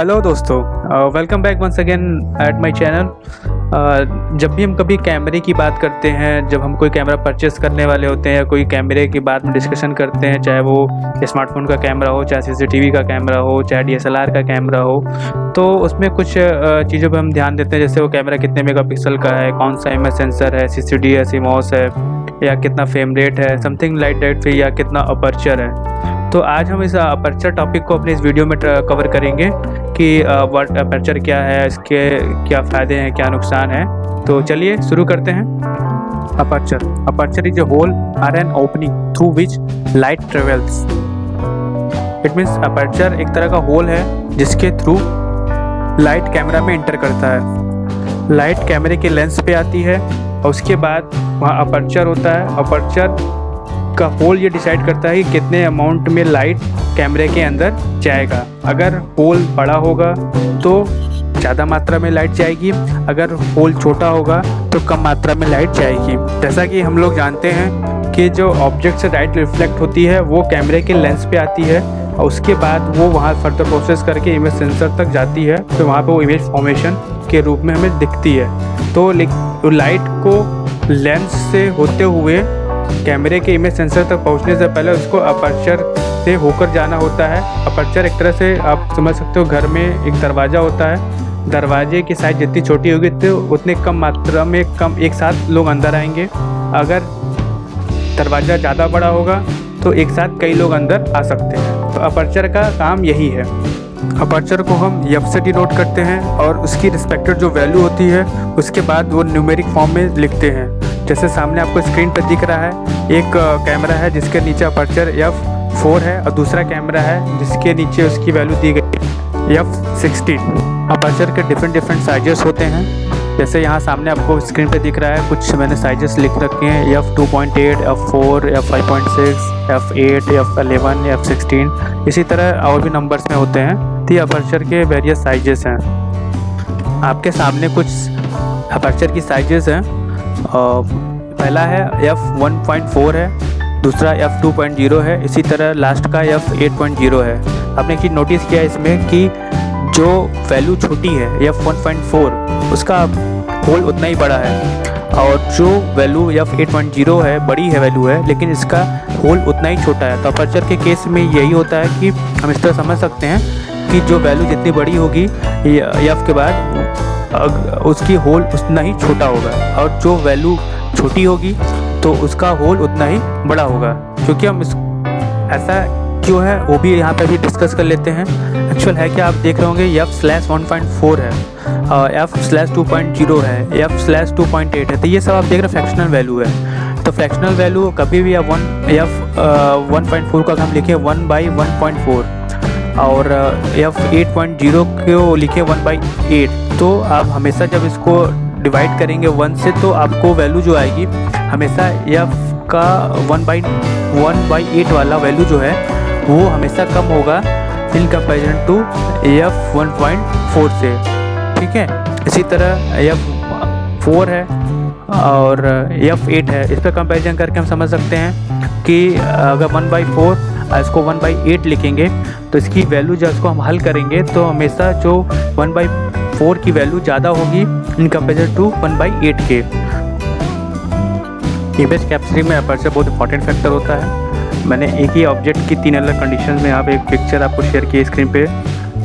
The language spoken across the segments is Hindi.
हेलो दोस्तों, welcome back once again at my channel. जब भी हम कभी कैमरे की बात करते हैं, जब हम कोई कैमरा परचेस करने वाले होते हैं या कोई कैमरे की बात में डिस्कशन करते हैं, चाहे वो स्मार्टफोन का कैमरा हो, चाहे सीसीटीवी का कैमरा हो, चाहे डीएसएलआर का कैमरा हो, तो उसमें कुछ चीज़ों पर हम ध्यान देते हैं। जैसे वो कैमरा कितने मेगापिक्सल का है, कौन सा इमेज सेंसर है, सीसीडी है, सीमॉस है, या कितना फ्रेम रेट है, समथिंग लाइक दैट, फिर या कितना अपर्चर है। तो आज हम इस अपर्चर टॉपिक को अपने इस वीडियो में कवर करेंगे कि व्हाट अपर्चर क्या है, इसके क्या फ़ायदे हैं, क्या नुकसान है। तो चलिए शुरू करते हैं। Aperture is a hole or an opening through which light travels. It means aperture एक तरह का होल है जिसके थ्रू लाइट कैमरा में इंटर करता है। लाइट कैमरे के लेंस पे आती है और उसके बाद वहाँ अपर्चर होता है। अपर्चर का होल ये डिसाइड करता है कि कितने अमाउंट में लाइट कैमरे के अंदर जाएगा। अगर होल बड़ा होगा तो ज़्यादा मात्रा में लाइट जाएगी, अगर होल छोटा होगा तो कम मात्रा में लाइट जाएगी। जैसा कि हम लोग जानते हैं कि जो ऑब्जेक्ट से लाइट रिफ्लेक्ट होती है वो कैमरे के लेंस पे आती है और उसके बाद वो वहाँ फर्दर प्रोसेस करके इमेज सेंसर तक जाती है, फिर वहाँ पे वो इमेज फॉर्मेशन के रूप में हमें दिखती है। तो लाइट को लेंस से होते हुए कैमरे के इमेज सेंसर तक पहुंचने से पहले उसको अपर्चर से होकर जाना होता है। अपर्चर एक तरह से आप समझ सकते हो, घर में एक दरवाज़ा होता है, दरवाजे की साइज़ जितनी छोटी होगी तो उतने कम मात्रा में एक साथ लोग अंदर आएंगे। अगर दरवाज़ा ज़्यादा बड़ा होगा तो एक साथ कई लोग अंदर आ सकते हैं। तो अपर्चर का काम यही है। अपर्चर को हम एफ से डिनोट करते हैं और उसकी रिस्पेक्टेड जो वैल्यू होती है उसके बाद वो न्यूमेरिक फॉर्म में लिखते हैं। जैसे सामने आपको स्क्रीन पर दिख रहा है, एक कैमरा है जिसके नीचे अपर्चर f4 है और दूसरा कैमरा है जिसके नीचे उसकी वैल्यू दी गई f16। अपर्चर के डिफरेंट साइजेस होते हैं। जैसे यहाँ सामने आपको स्क्रीन पे दिख रहा है, कुछ मैंने साइजेस लिख रखे हैं, f2.8, f4, f5.6, f8, f11, f16। इसी तरह और भी नंबर्स में होते हैं। तो ये अपर्चर के वेरियस साइजेस हैं। आपके सामने कुछ अपर्चर की साइजेस हैं। पहला है f1.4 है, दूसरा f2.0 है, इसी तरह लास्ट का f8.0 है। आपने एक चीज़ नोटिस किया इसमें कि जो वैल्यू छोटी है f1.4 उसका होल उतना ही बड़ा है, और जो वैल्यू f8.0 है बड़ी है वैल्यू है लेकिन इसका होल उतना ही छोटा है। तो अपर्चर के केस में यही होता है कि हम इस तरह समझ सकते हैं कि जो वैल्यू जितनी बड़ी होगी f के बाद उसकी होल उतना ही छोटा होगा, और जो वैल्यू छोटी होगी तो उसका होल उतना ही बड़ा होगा। क्योंकि हम ऐसा क्यों है वो भी यहाँ पे भी डिस्कस कर लेते हैं। एक्चुअल है क्या, आप देख रहे होंगे f/1.4 है, f/2.0 है, f/2.8 है, तो ये सब आप देख रहे हैं फ्रैक्शनल वैल्यू है। तो फ्रैक्शनल वैल्यू कभी भी f1.4 का हम लिखे 1/1.4 और f8.0 को लिखे 1/8। तो आप हमेशा जब इसको डिवाइड करेंगे 1 से तो आपको वैल्यू जो आएगी हमेशा f का 1/8 वाला वैल्यू जो है वो हमेशा कम होगा इन कंपैरिजन टू f1.4 से। ठीक है, इसी तरह f4 है और f8 है, इस पर कंपैरिजन करके हम समझ सकते हैं कि अगर 1/4 इसको 1/8 लिखेंगे तो इसकी वैल्यू जब इसको हम हल करेंगे तो हमेशा जो 1/4 की वैल्यू ज़्यादा होगी इन कंपेरिजन टू 1/8 के। इमेज कैप्चरिंग में अपर्चर बहुत इंपॉर्टेंट फैक्टर होता है। मैंने एक ही ऑब्जेक्ट की 3 अलग कंडीशन में यहाँ पे एक पिक्चर आपको शेयर की स्क्रीन पे।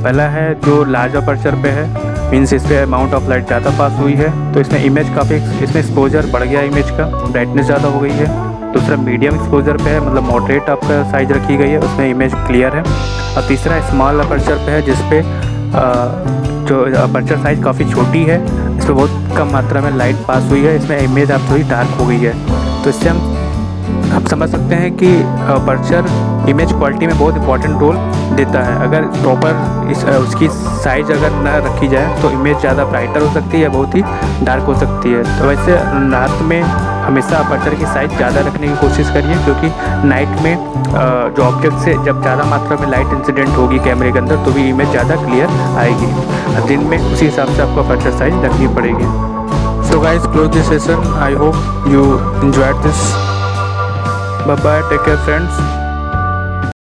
पहला है जो लार्ज अपर्चर पे है, मीन्स इस पर अमाउंट ऑफ लाइट ज़्यादा पास हुई है तो इसमें इमेज काफ़ी इसमें एक्सपोजर बढ़ गया, इमेज का ब्राइटनेस ज़्यादा हो गई है। दूसरा मीडियम एक्सपोजर पे है, मतलब मॉडरेट आपका साइज रखी गई है, उसमें इमेज क्लियर है। और तीसरा स्मॉल अपर्चर पे है जिसपे जो अपर्चर साइज काफ़ी छोटी है, इसमें बहुत कम मात्रा में लाइट पास हुई है, इसमें इमेज आप थोड़ी डार्क हो गई है। तो इससे हम समझ सकते हैं कि अपर्चर इमेज क्वालिटी में बहुत इंपॉर्टेंट रोल देता है। अगर प्रॉपर उसकी साइज अगर न रखी जाए तो इमेज ज़्यादा ब्राइटर हो सकती है या बहुत ही डार्क हो सकती है। तो वैसे रात में हमेशा अपर्चर की साइज ज़्यादा रखने की कोशिश करिए, क्योंकि नाइट में जो ऑब्जेक्ट से जब ज़्यादा मात्रा में लाइट इंसिडेंट होगी कैमरे के अंदर तो भी इमेज ज़्यादा क्लियर आएगी। दिन में उसी हिसाब से आपको अपर्चर साइज रखनी पड़ेगी। So guys, close this session. I hope you enjoyed this. Bye bye, take care friends.